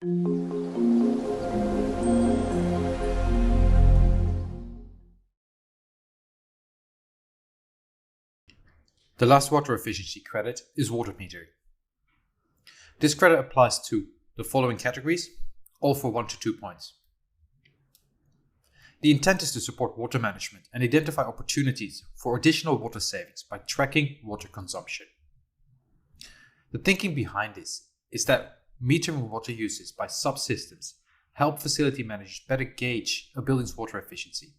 The last water efficiency credit is water metering. This credit applies to the following categories, all for 1 to 2 points. The intent is to support water management and identify opportunities for additional water savings by tracking water consumption. The thinking behind this is that metering water uses by subsystems help facility managers better gauge a building's water efficiency.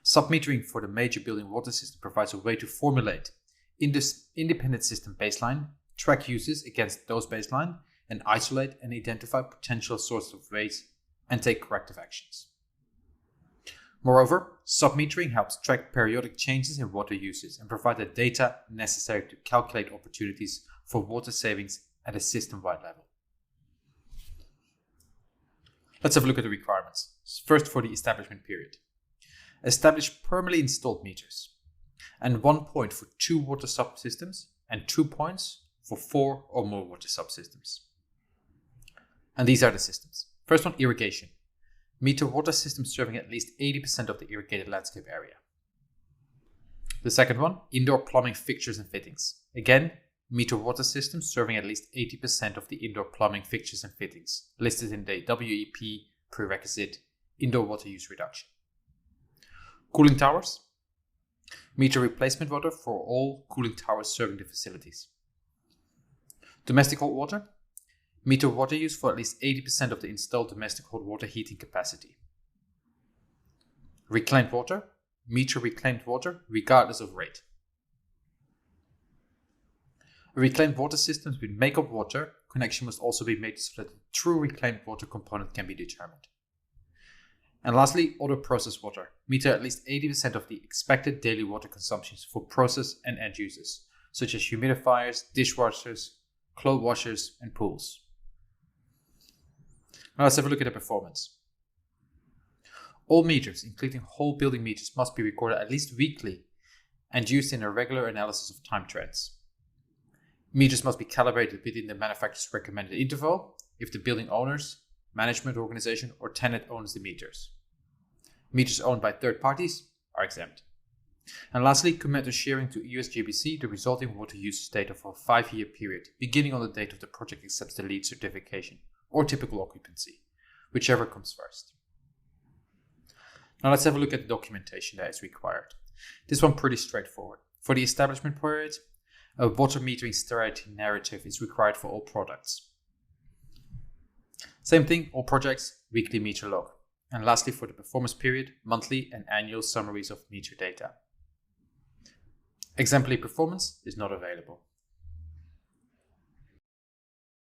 Submetering for the major building water system provides a way to formulate in this independent system baseline, track uses against those baseline, and isolate and identify potential sources of waste and take corrective actions. Moreover, submetering helps track periodic changes in water uses and provide the data necessary to calculate opportunities for water savings at a system-wide level. Let's have a look at the requirements. First, for the establishment period. Establish permanently installed meters, and 1 point for 2 water subsystems and 2 points for 4 or more water subsystems. And these are the systems. First one, irrigation. Meter water systems serving at least 80% of the irrigated landscape area. The second one, indoor plumbing fixtures and fittings. Again, meter water systems serving at least 80% of the indoor plumbing fixtures and fittings, listed in the WEP prerequisite indoor water use reduction. Cooling towers. Meter replacement water for all cooling towers serving the facilities. Domestic hot water. Meter water use for at least 80% of the installed domestic hot water heating capacity. Reclaimed water. Meter reclaimed water regardless of rate. A reclaimed water system with make-up water connection must also be made so that the true reclaimed water component can be determined. And lastly, other processed water. Meter at least 80% of the expected daily water consumptions for process and end users, such as humidifiers, dishwashers, clothes washers, and pools. Now let's have a look at the performance. All meters, including whole building meters, must be recorded at least weekly and used in a regular analysis of time trends. Meters must be calibrated within the manufacturer's recommended interval if the building owners, management organization, or tenant owns the meters. Meters owned by third parties are exempt. And lastly, commit to sharing to USGBC the resulting water usage data for a 5-year period, beginning on the date of the project accepts the LEED certification or typical occupancy, whichever comes first. Now let's have a look at the documentation that is required. This one pretty straightforward. For the establishment period, a water metering strategy narrative is required for all products. Same thing, all projects, weekly meter log. And lastly, for the performance period, monthly and annual summaries of meter data. Exemplary performance is not available.